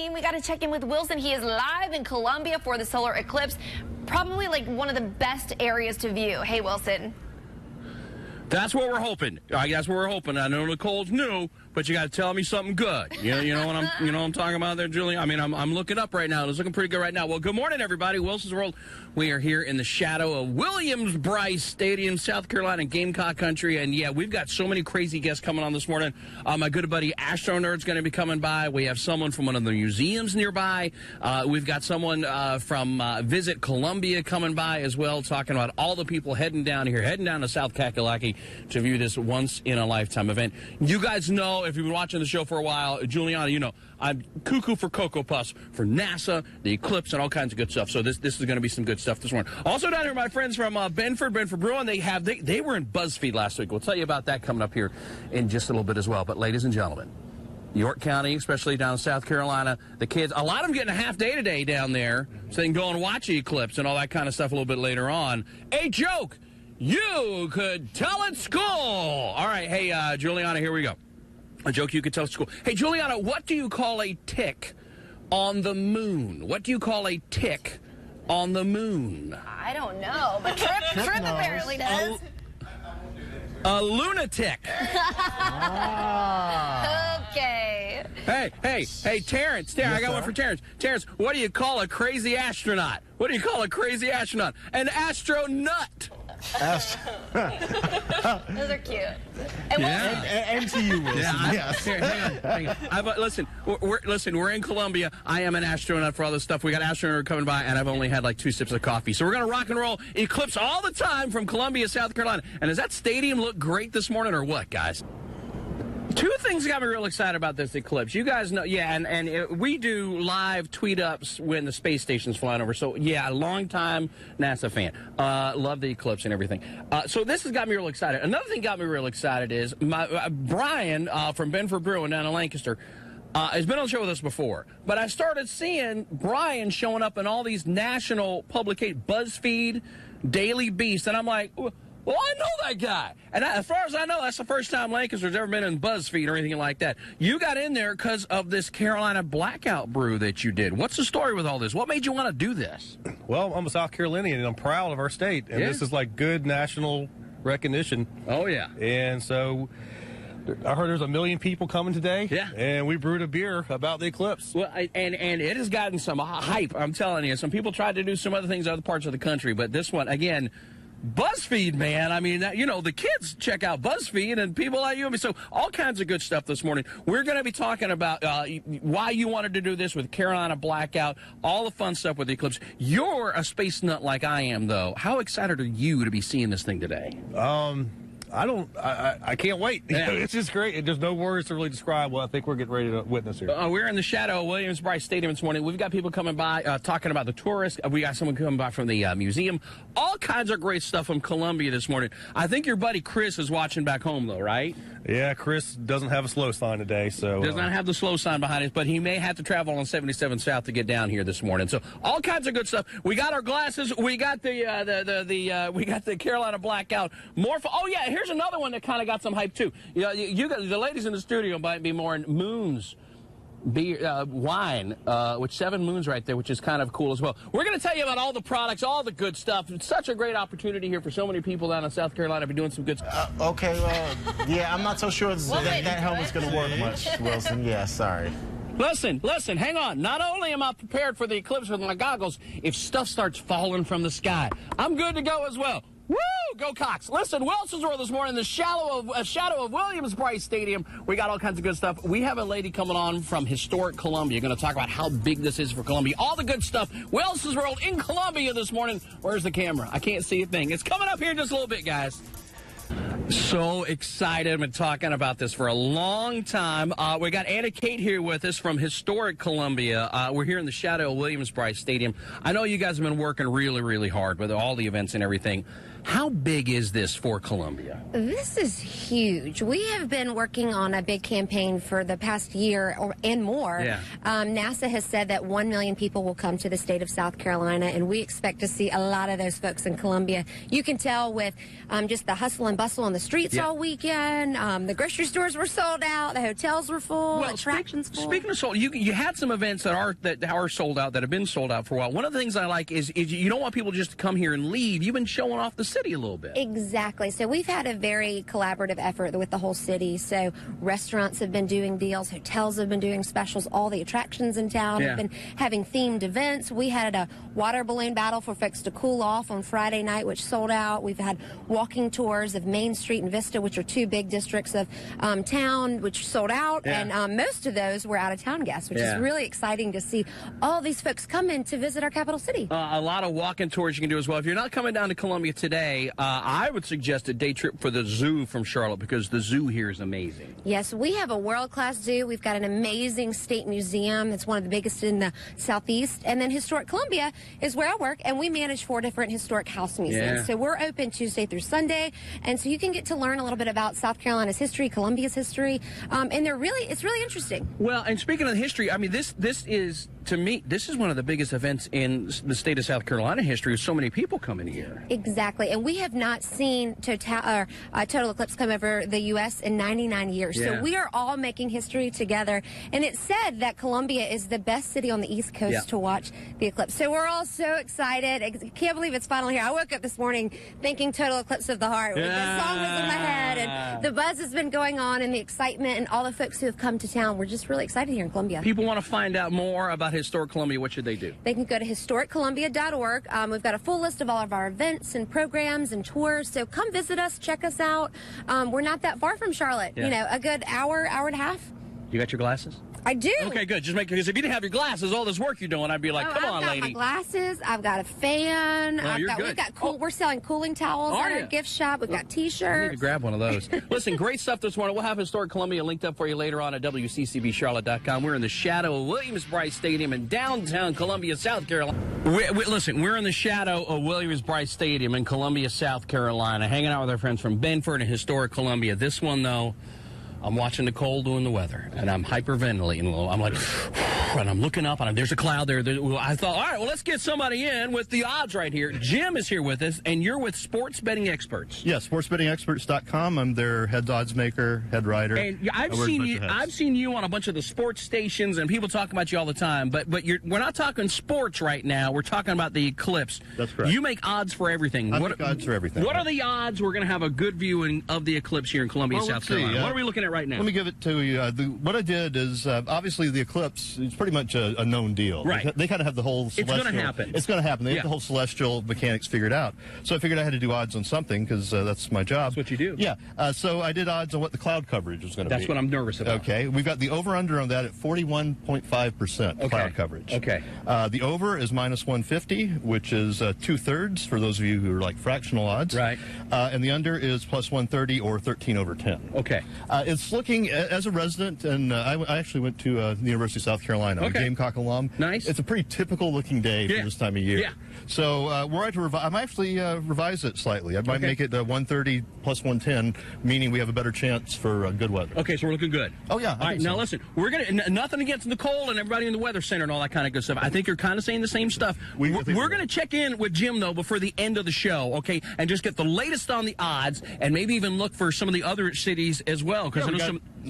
We got to check in with Wilson. He is live in Colombia for the solar eclipse. Probably like one of the best areas to view. Hey, Wilson. That's what we're hoping. That's what we're hoping. I know Nicole's new, but you got to tell me something good. You know what I'm talking about there, Julie. I mean, I'm looking up right now. It's looking pretty good right now. Well, good morning, everybody. Wilson's World. We are here in the shadow of Williams-Brice Stadium, South Carolina, Gamecock country, and yeah, we've got so many crazy guests coming on this morning. My good buddy Astro Nerd's going to be coming by. We have someone from one of the museums nearby. We've got someone from Visit Columbia coming by as well, talking about all the people heading down here, heading down to South Kakalaki to view this once-in-a-lifetime event. You guys know, if you've been watching the show for a while, Juliana, you know, I'm cuckoo for Cocoa Puffs, for NASA, the Eclipse, and all kinds of good stuff. So this is going to be some good stuff this morning. Also down here, my friends from Benford Brewing, they were in BuzzFeed last week. We'll tell you about that coming up here in just a little bit as well. But ladies and gentlemen, York County, especially down in South Carolina, the kids, a lot of them getting a half day today down there, so they can go and watch the eclipse and all that kind of stuff a little bit later on. A joke you could tell at school. All right, hey, Juliana, here we go. A joke you could tell at school. Hey, Juliana, what do you call a tick on the moon? What do you call a tick on the moon? I don't know, but Trip apparently does. A lunatic. Okay. Hey, Terrence, I got one for Terrence. Terrence, what do you call a crazy astronaut? What do you call a crazy astronaut? An astronut. Those are cute. And to you, Wilson. Yes. Hang on. Listen, we're in Colombia. I am an astronaut for all this stuff. We got astronaut coming by, and I've only had like 2 sips of coffee. So we're going to rock and roll Eclipse all the time from Columbia, South Carolina. And does that stadium look great this morning or what, guys? 2 things got me real excited about this eclipse. You guys know, we do live tweet-ups when the space station's flying over. So, yeah, a long-time NASA fan. Love the eclipse and everything. So this has got me real excited. Another thing got me real excited is Brian from Benford Brewing down in Lancaster has been on the show with us before. But I started seeing Brian showing up in all these national publications, BuzzFeed, Daily Beast, and I'm like, well, I know that guy. And as far as I know, that's the first time Lancaster's ever been in BuzzFeed or anything like that. You got in there because of this Carolina blackout brew that you did. What's the story with all this? What made you want to do this? Well, I'm a South Carolinian, and I'm proud of our state. And this is like good national recognition. Oh, yeah. And so I heard there's 1 million people coming today. Yeah. And we brewed a beer about the eclipse. Well, and it has gotten some hype, I'm telling you. Some people tried to do some other things in other parts of the country, but this one, again, BuzzFeed, man. I mean, the kids check out BuzzFeed and people like you. I mean, so all kinds of good stuff this morning. We're going to be talking about why you wanted to do this with Carolina Blackout, all the fun stuff with the eclipse. You're a space nut like I am, though. How excited are you to be seeing this thing today? I can't wait. Yeah. It's just great. There's no words to really describe what I think we're getting ready to witness here. We're in the shadow of Williams-Brice Stadium this morning. We've got people coming by talking about the tourists. We got someone coming by from the museum. All kinds of great stuff from Columbia this morning. I think your buddy Chris is watching back home, though, right? Yeah, Chris doesn't have a slow sign today, so does not have the slow sign behind us, but he may have to travel on 77 South to get down here this morning. So all kinds of good stuff. We got our glasses. We got the Carolina Blackout. Oh yeah, here's another one that kind of got some hype too. You got the ladies in the studio might be more in Moons beer, wine, which 7 Moons right there, which is kind of cool as well. We're going to tell you about all the products, all the good stuff. It's such a great opportunity here for so many people down in South Carolina to be doing some good stuff. Okay, yeah, I'm not so sure that helmet's going to work much, Wilson. Yeah, sorry. Listen, hang on. Not only am I prepared for the eclipse with my goggles, if stuff starts falling from the sky, I'm good to go as well. Woo! Go Cox. Listen, Wilson's World this morning in the shadow of Williams-Brice Stadium. We got all kinds of good stuff. We have a lady coming on from historic Columbia. Going to talk about how big this is for Columbia. All the good stuff. Wilson's World in Columbia this morning. Where's the camera? I can't see a thing. It's coming up here in just a little bit, guys. So excited. I've been talking about this for a long time. We got Anna Kate here with us from historic Columbia. We're here in the shadow of Williams-Brice Stadium. I know you guys have been working really, really hard with all the events and everything. How big is this for Columbia? This is huge. We have been working on a big campaign for the past year and more. Yeah. NASA has said that 1 million people will come to the state of South Carolina, and we expect to see a lot of those folks in Columbia. You can tell with just the hustle and bustle on the streets all weekend. The grocery stores were sold out. The hotels were full. Attractions full. Speaking of sold, you had some events that are sold out, that have been sold out for a while. One of the things I like is you don't want people just to come here and leave. You've been showing off the city a little bit. Exactly. So we've had a very collaborative effort with the whole city. So restaurants have been doing deals, hotels have been doing specials, all the attractions in town have been having themed events. We had a water balloon battle for folks to cool off on Friday night, which sold out. We've had walking tours of Main Street and Vista, which are two big districts of town, which sold out. And most of those were out-of-town guests, which is really exciting to see all these folks come in to visit our capital city. A lot of walking tours you can do as well. If you're not coming down to Columbia today, I would suggest a day trip for the zoo from Charlotte, because the zoo here is amazing. Yes, we have a world-class zoo. We've got an amazing state museum. It's one of the biggest in the Southeast. And then Historic Columbia is where I work, and we manage 4 different historic house museums. So we're open Tuesday through Sunday, and so you can get to learn a little bit about South Carolina's history, Columbia's history, and it's really interesting. Well, and speaking of history, I mean, this is, to me, this is one of the biggest events in the state of South Carolina history, with so many people coming here. Exactly, and we have not seen total eclipse come over the U.S. in 99 years. So we are all making history together, and it's said that Columbia is the best city on the East Coast to watch the eclipse. So we're all so excited. I can't believe it's finally here. I woke up this morning thinking total eclipse of the heart. The song was in my head, and the buzz has been going on, and the excitement, and all the folks who have come to town. We're just really excited here in Columbia. People want to find out more about Historic Columbia. What should they do? They can go to historiccolumbia.org. We've got a full list of all of our events and programs and tours. So come visit us, check us out. We're not that far from Charlotte. You know, a good hour and a half. You got your glasses? I do. Okay, good. Just because if you didn't have your glasses, all this work you're doing, I'd be like, come on, lady. I've got my glasses. I've got a fan. We've got we're selling cooling towels at our gift shop. We've got T-shirts. I need to grab one of those. Listen, great stuff this morning. We'll have Historic Columbia linked up for you later on at WCCBCharlotte.com. We're in the shadow of Williams-Brice Stadium in downtown Columbia, South Carolina. Listen, we're in the shadow of Williams-Brice Stadium in Columbia, South Carolina, hanging out with our friends from Benford and Historic Columbia. This one, though, I'm watching Nicole doing the weather, and I'm hyperventilating a little. I'm like, and I'm looking up, and there's a cloud there. I thought, all right, well, let's get somebody in with the odds right here. Jim is here with us, and you're with Sports Betting Experts. Yeah, sportsbettingexperts.com. I'm their head odds maker, head writer. And I've seen you on a bunch of the sports stations, and people talk about you all the time. But we're not talking sports right now. We're talking about the Eclipse. That's correct. You make odds for everything. I make odds for everything. What are the odds we're going to have a good viewing of the Eclipse here in Columbia, South Carolina? What are we looking at right now? Let me give it to you. What I did is, obviously, the Eclipse is pretty much a known deal. Right. They kind of have the whole celestial... It's going to happen. It's going to happen. They have the whole celestial mechanics figured out. So I figured I had to do odds on something, because that's my job. That's what you do. Yeah. So I did odds on what the cloud coverage was going to be. That's what I'm nervous about. Okay. We've got the over-under on that at 41.5% cloud coverage. Okay. The over is minus 150, which is 2/3 for those of you who are like fractional odds. Right. And the under is plus 130 or 13/10. Okay. It's looking, as a resident, and I actually went to the University of South Carolina. I'm a Gamecock alum. Nice. It's a pretty typical looking day for this time of year. Yeah. So we're right to I might actually revise it slightly. I might make it 130 plus 110, meaning we have a better chance for good weather. Okay, so we're looking good. Oh, yeah. All right, now listen, we're nothing against Nicole and everybody in the Weather Center and all that kind of good stuff. I think you're kind of saying the same stuff. We're going to check in with Jim, though, before the end of the show, okay, and just get the latest on the odds and maybe even look for some of the other cities as well. Because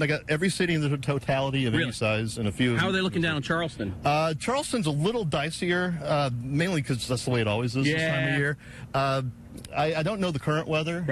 I got every city in the totality of any size and a few. How are they looking down in Charleston? Charleston's a little dicier, mainly because that's the way it always is this time of year. I don't know the current weather,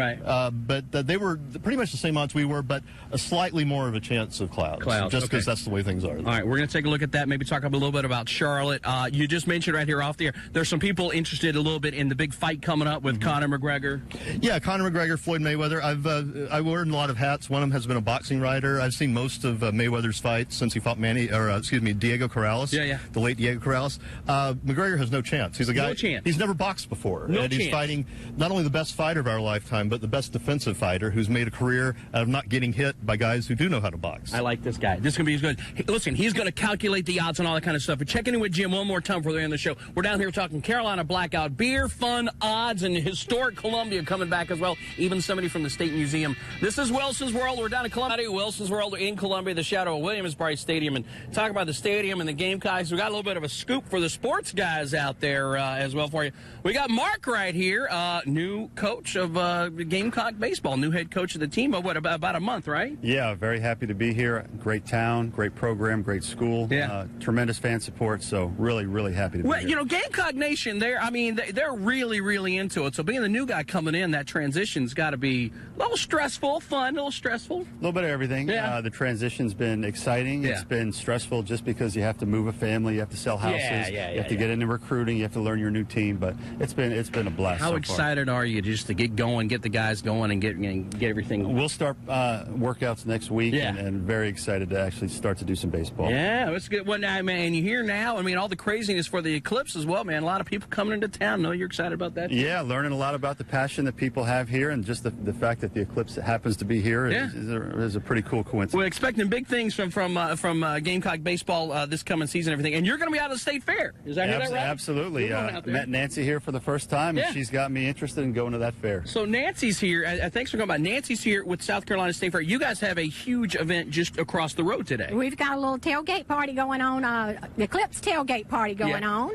but they were pretty much the same odds we were, but a slightly more of a chance of clouds just because that's the way things are. All right, we're going to take a look at that, maybe talk a little bit about Charlotte. You just mentioned right here off the air, there's some people interested a little bit in the big fight coming up with Conor McGregor. Yeah, Conor McGregor, Floyd Mayweather. I've worn a lot of hats. One of them has been a boxing writer. I've seen most of Mayweather's fights since he fought Diego Corrales. The late Diego Corrales. McGregor has no chance. He's a guy. No chance. He's never boxed before. No and he's chance. fighting not only the best fighter of our lifetime, but the best defensive fighter who's made a career out of not getting hit by guys who do know how to box. I like this guy. This is going to be good. Hey, listen, he's going to calculate the odds and all that kind of stuff. But checking in with Jim one more time before the end of the show. We're down here talking Carolina Blackout, beer, fun, odds, and historic Columbia coming back as well. Even somebody from the State Museum. This is Wilson's World. We're down in Columbia. Wilson's World in Columbia, the shadow of Williams-Brice Stadium. And talk about the stadium and the Gamecocks. We got a little bit of a scoop for the sports guys out there as well for you. We got Mark right here, new coach of Gamecock baseball, new head coach of the team. About a month, right? Yeah, very happy to be here. Great town, great program, great school. Yeah. Tremendous fan support. So really, really happy to be here. Well, you know, Gamecock Nation, they're really, really into it. So being the new guy coming in, that transition's got to be a little stressful, fun, a little stressful. A little bit of everything. Yeah. The transition's been exciting. Yeah. It's been stressful just because you have to move a family, you have to sell houses, you have to get into recruiting, you have to learn your new team. But it's been a blast. How so excited far. are you just to get going, get the guys going, and get everything? We'll start workouts next week, and very excited to actually start to do some baseball. Yeah, it's good. Well, now, man, you hear now, I mean, all the craziness for the Eclipse as well, man. A lot of people coming into town. Know you're excited about that? Yeah, learning a lot about the passion that people have here, and just the fact that the Eclipse happens to be here is a pretty cool coincidence. We're expecting big things from Gamecock baseball this coming season and everything. And you're going to be out at the State Fair. Is that right? Absolutely. Met Nancy here for the first time, and she's got me interested in going to that fair. So Nancy's here. Thanks for coming by. Nancy's here with South Carolina State Fair. You guys have a huge event just across the road today. We've got a little tailgate party going on, Eclipse tailgate party going on.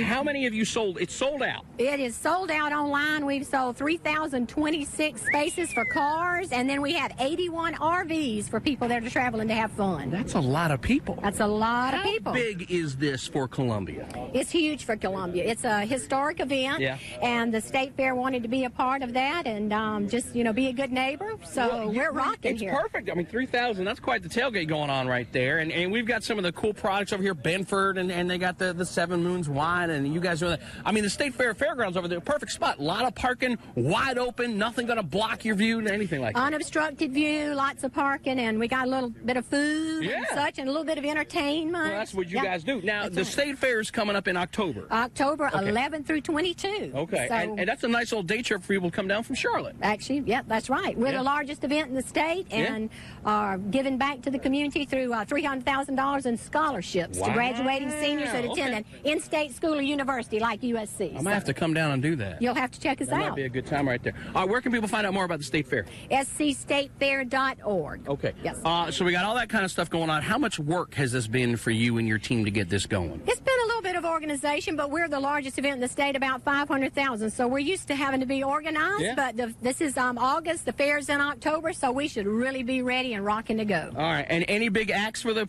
How many have you sold? It's sold out. It is sold out online. We've sold 3,026 spaces for cars, and then we have 81 RVs for people that are traveling to have fun. That's a lot of people. That's a lot of people. How big is this for Columbia? It's huge for Columbia. It's a historic event, and the State Fair wanted to be a part of that and just, be a good neighbor. So we're rocking here. It's perfect. I mean, 3,000, that's quite the tailgate going on right there. And we've got some of the cool products over here, Benford, and they got the Seven Moons wine, and you guys know that. I mean, the State Fair fairgrounds over there, perfect spot. A lot of parking, wide open, nothing going to block your view, anything like that. Unobstructed view, lots of parking, and we got a little bit of food and such, and a little bit of entertainment. Well, that's what you guys do. Now, the State Fair is coming up in October. October 11 through 22. Okay, so, and that's a nice little day trip for people to come down from Charlotte. Actually, that's right. We're the largest event in the state, and are giving back to the community through $300,000 in scholarships to graduating seniors that attend an in-state school or university like USC. I might have to come down and do that. You'll have to check us out. That might be a good time right there. All right, where can people find out more about the State Fair? scstatefair.org. Okay. Yes. So we got all that kind of stuff going on. How much work has this been for you and your team to get this going? It's been a little bit of organization, but we're the largest event in the state, about 500,000. So we're used to having to be organized. But this is August. The fair's in October, so we should really be ready and rocking to go. All right. And any big acts for the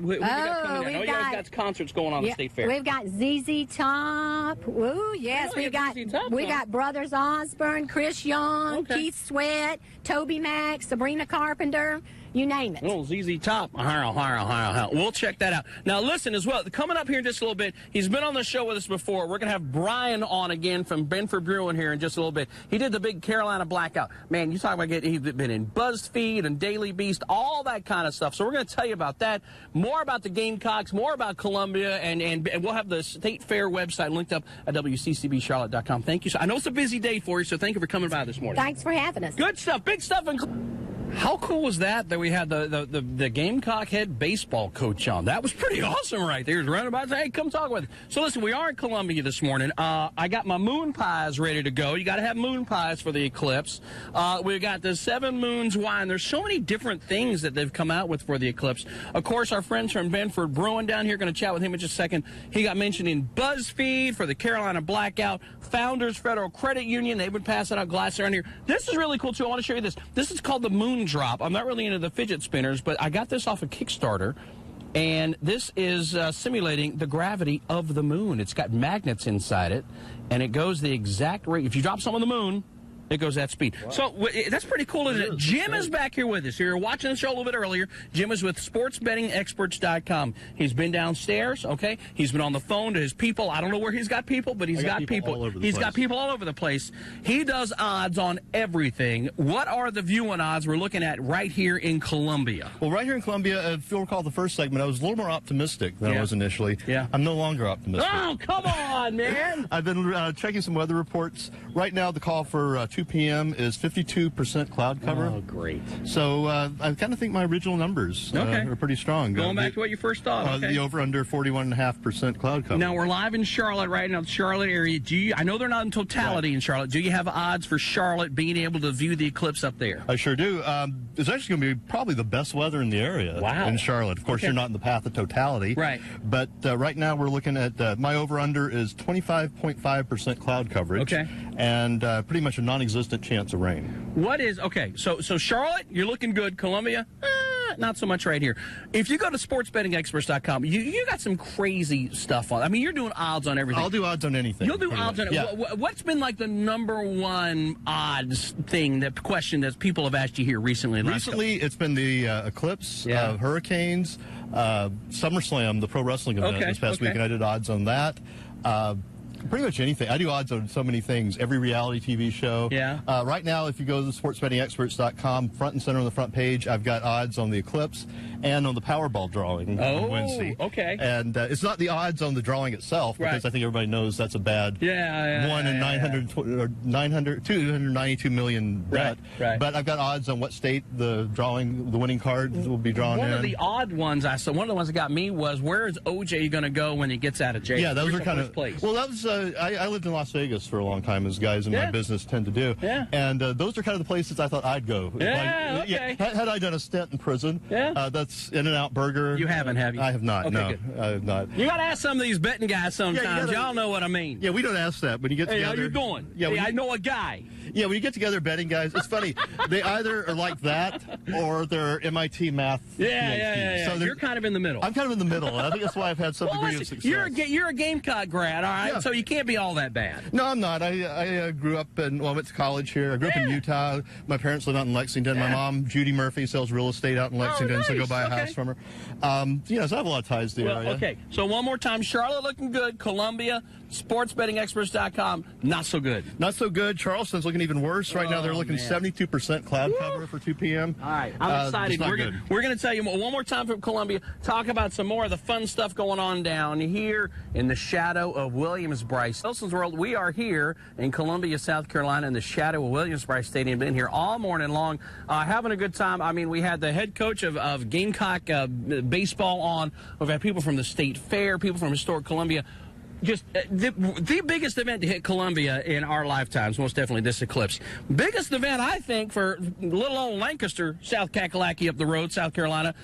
we got coming in? You guys got concerts going on the State Fair. We've got ZZ Top. Woo, yes. We got Brothers Osborne, Chris Young, Keith Sweat, Toby Mac, Sabrina Carpenter. You name it. Little ZZ Top. We'll check that out. Now, listen as well. Coming up here in just a little bit, he's been on the show with us before. We're going to have Brian on again from Benford Brewing here in just a little bit. He did the big Carolina Blackout. Man, you talk about he's been in BuzzFeed and Daily Beast, all that kind of stuff. So we're going to tell you about that, more about the Gamecocks, more about Columbia, and we'll have the State Fair website linked up at WCCBCharlotte.com. Thank you. I know it's a busy day for you, so thank you for coming by this morning. Thanks for having us. Good stuff. Big stuff. How cool was that we had the Gamecock head baseball coach on? That was pretty awesome right there. He was running about saying, hey, come talk with us. So listen, we are in Columbia this morning. I got my moon pies ready to go. You got to have moon pies for the Eclipse. We got the Seven Moons wine. There's so many different things that they've come out with for the Eclipse. Of course, our friends from Benford Brewing down here, going to chat with him in just a second. He got mentioned in BuzzFeed for the Carolina Blackout. Founders Federal Credit Union, they've been passing out glass around here. This is really cool, too. I want to show you this. This is called the Moon Drop. I'm not really into the fidget spinners, but I got this off of Kickstarter, and this is simulating the gravity of the moon. It's got magnets inside it, and it goes the exact rate. If you drop something on the moon, It goes that speed. Wow. So that's pretty cool, isn't it? Jim is back here with us. You're watching the show a little bit earlier. Jim is with sportsbettingexperts.com. He's been downstairs, okay? He's been on the phone to his people. I don't know where he's got people, but he's got people. He's got people all over the place. He does odds on everything. What are the viewing odds we're looking at right here in Columbia? Well, right here in Columbia, if you'll recall the first segment, I was a little more optimistic than I was initially. Yeah. I'm no longer optimistic. Oh, come on, man. I've been checking some weather reports. Right now, the call for 2 p.m. is 52% cloud cover. Oh, great. So I kind of think my original numbers are pretty strong. Going back to what you first thought. The over-under 41.5% cloud cover. Now, we're live in Charlotte right now, the Charlotte area. I know they're not in totality in Charlotte. Do you have odds for Charlotte being able to view the eclipse up there? I sure do. It's actually going to be probably the best weather in the area in Charlotte. Of course, you're not in the path of totality. Right. But right now, we're looking at my over-under is 25.5% cloud coverage. Okay. And pretty much a non-existent chance of rain. So Charlotte, you're looking good. Columbia, not so much right here. If you go to sportsbettingexperts.com, you got some crazy stuff on. I mean, you're doing odds on everything. I'll do odds on anything. You'll do odds on it. Yeah. What's been like the number 1 odds question that people have asked you here recently? Recently, it's been the Eclipse, Hurricanes, SummerSlam, the pro wrestling event this past week, and I did odds on that. Pretty much anything. I do odds on so many things. Every reality TV show. Yeah. Right now, if you go to sportsbettingexperts.com, front and center on the front page, I've got odds on the Eclipse and on the Powerball drawing on Wednesday. Okay. And it's not the odds on the drawing itself, because I think everybody knows that's a bad 1 in 292 million bet. Right. But I've got odds on what state the winning card will be drawn in. One of the odd ones I saw, one of the ones that got me was, where is OJ going to go when he gets out of jail? Yeah, those are kind of place. Well, that was I lived in Las Vegas for a long time, as guys in my business tend to do. Yeah. And those are kind of the places I thought I'd go. Had I done a stint in prison, that's In-N-Out Burger. You haven't, have you? I have not, no. Good. I have not. You got to ask some of these betting guys sometimes. Y'all know what I mean. Yeah, we don't ask that. When you get together. How you doing? Yeah, I know a guy. Yeah, when you get together betting guys, it's funny. They either are like that or they're MIT math. Yeah. So you're kind of in the middle. I'm kind of in the middle. I think that's why I've had some degree of success. You're a Gamecock grad, all right? Yeah. So you can't be all that bad. No, I'm not. I grew up I went to college here. I grew up in Utah. My parents live out in Lexington. My mom, Judy Murphy, sells real estate out in Lexington, so I go buy a house from her. So I have a lot of ties to the area. Okay, so one more time. Charlotte looking good. Columbia, sportsbettingexperts.com, not so good. Not so good. Charleston's looking even worse. Right now they're looking 72% cloud cover for 2 p.m. All right, I'm excited. We're going to tell you one more time from Columbia, talk about some more of the fun stuff going on down here in the shadow of Williams-Brice. Wilson's World, we are here in Columbia, South Carolina, in the shadow of Williams-Brice Stadium. Been here all morning long, having a good time. I mean, we had the head coach of Gamecock baseball on. We've had people from the State Fair, people from historic Columbia. Just the biggest event to hit Columbia in our lifetimes, most definitely this Eclipse. Biggest event, I think, for little old Lancaster, South Kakalaki up the road, South Carolina,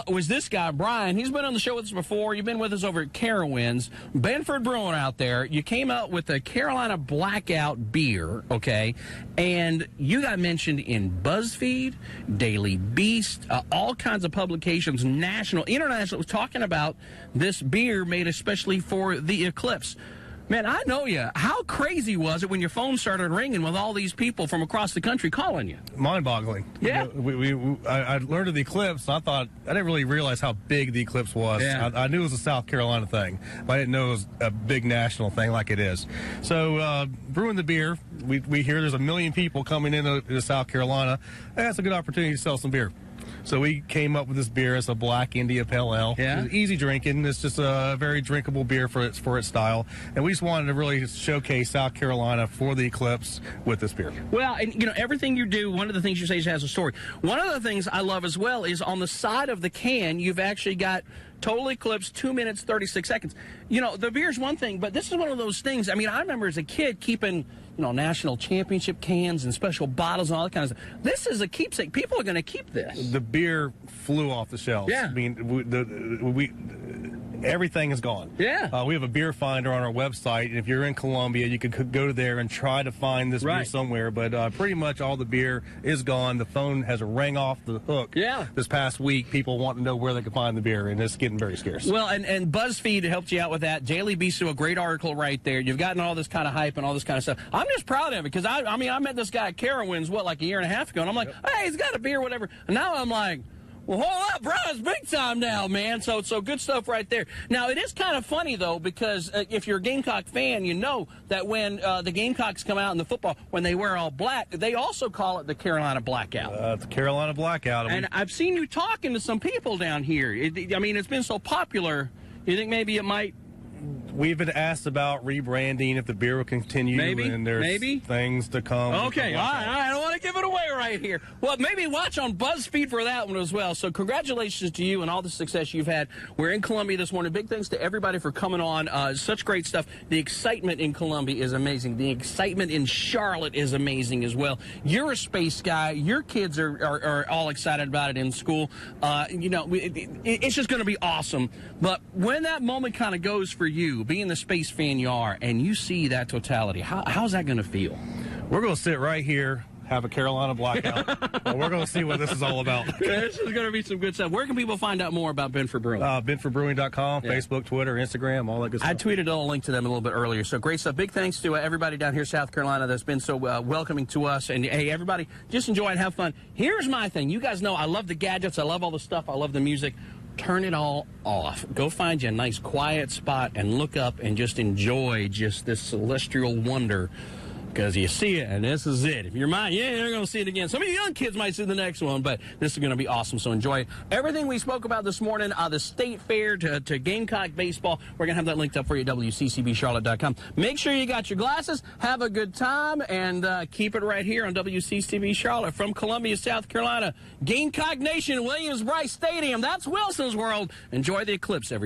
was this guy, Brian. He's been on the show with us before. You've been with us over at Carowinds. Benford Brewing out there. You came out with a Carolina Blackout beer, okay? And you got mentioned in BuzzFeed, Daily Beast, all kinds of publications, national, international, talking about this beer made especially for the Eclipse. Man, I know you. How crazy was it when your phone started ringing with all these people from across the country calling you? Mind-boggling. Yeah. I learned of the Eclipse, and I didn't really realize how big the Eclipse was. Yeah. I knew it was a South Carolina thing, but I didn't know it was a big national thing like it is. So, brewing the beer, we hear there's 1 million people coming into South Carolina. That's a good opportunity to sell some beer. So we came up with this beer. It's a Black India Pale Ale. Yeah. It's easy drinking. It's just a very drinkable beer for its style. And we just wanted to really showcase South Carolina for the Eclipse with this beer. Well, and everything you do, one of the things you say has a story. One of the things I love as well is on the side of the can, you've actually got Total Eclipse, 2 minutes, 36 seconds. The beer's one thing, but this is one of those things. I mean, I remember as a kid keeping, national championship cans and special bottles and all that kind of stuff. This is a keepsake. People are going to keep this. The beer flew off the shelves. Yeah. I mean, everything is gone. Yeah. We have a beer finder on our website, and if you're in Columbia, you could go there and try to find this beer somewhere. But pretty much all the beer is gone. The phone has rang off the hook. Yeah. This past week, people want to know where they can find the beer, and it's getting very scarce. Well, and BuzzFeed helped you out with that. Daily Beast, a great article right there. You've gotten all this kind of hype and all this kind of stuff. I'm just proud of it because I met this guy at Carowinds, like a year and a half ago, and I'm like, hey, he's got a beer, whatever. And now I'm like, well, hold up, bro, it's big time now, man. So good stuff right there. Now, it is kind of funny, though, because if you're a Gamecock fan, you know that when the Gamecocks come out in the football, when they wear all black, they also call it the Carolina Blackout. The Carolina Blackout. And I've seen you talking to some people down here. It's been so popular. You think maybe it might... We've been asked about rebranding, if the beer will continue, and there's things to come. Okay, all right, I don't want to give it away right here. Well, maybe watch on BuzzFeed for that one as well. So congratulations to you and all the success you've had. We're in Columbia this morning. Big thanks to everybody for coming on. Such great stuff. The excitement in Columbia is amazing. The excitement in Charlotte is amazing as well. You're a space guy. Your kids are all excited about it in school. It's just going to be awesome. But when that moment kind of goes for you, being the space fan you are, and you see that totality, how's that going to feel? We're going to sit right here, have a Carolina Blackout, and we're going to see what this is all about. This is going to be some good stuff. Where can people find out more about Benford Brewing? BenfordBrewing.com, Facebook, Twitter, Instagram, all that good stuff. I tweeted a link to them a little bit earlier, so great stuff. Big thanks to everybody down here in South Carolina that's been so welcoming to us. And, hey, everybody, just enjoy and have fun. Here's my thing. You guys know I love the gadgets. I love all the stuff. I love the music. Turn it all off. Go find you a nice quiet spot and look up and just enjoy just this celestial wonder, because you see it and this is it. If you're mine, you're going to see it again. Some of you young kids might see the next one, but this is going to be awesome, so enjoy it. Everything we spoke about this morning, the state fair to Gamecock baseball, we're going to have that linked up for you at WCCBCharlotte.com. Make sure you got your glasses, have a good time, and keep it right here on WCCB Charlotte from Columbia, South Carolina. Gamecock Nation, Williams-Brice Stadium. That's Wilson's World. Enjoy the Eclipse, everybody.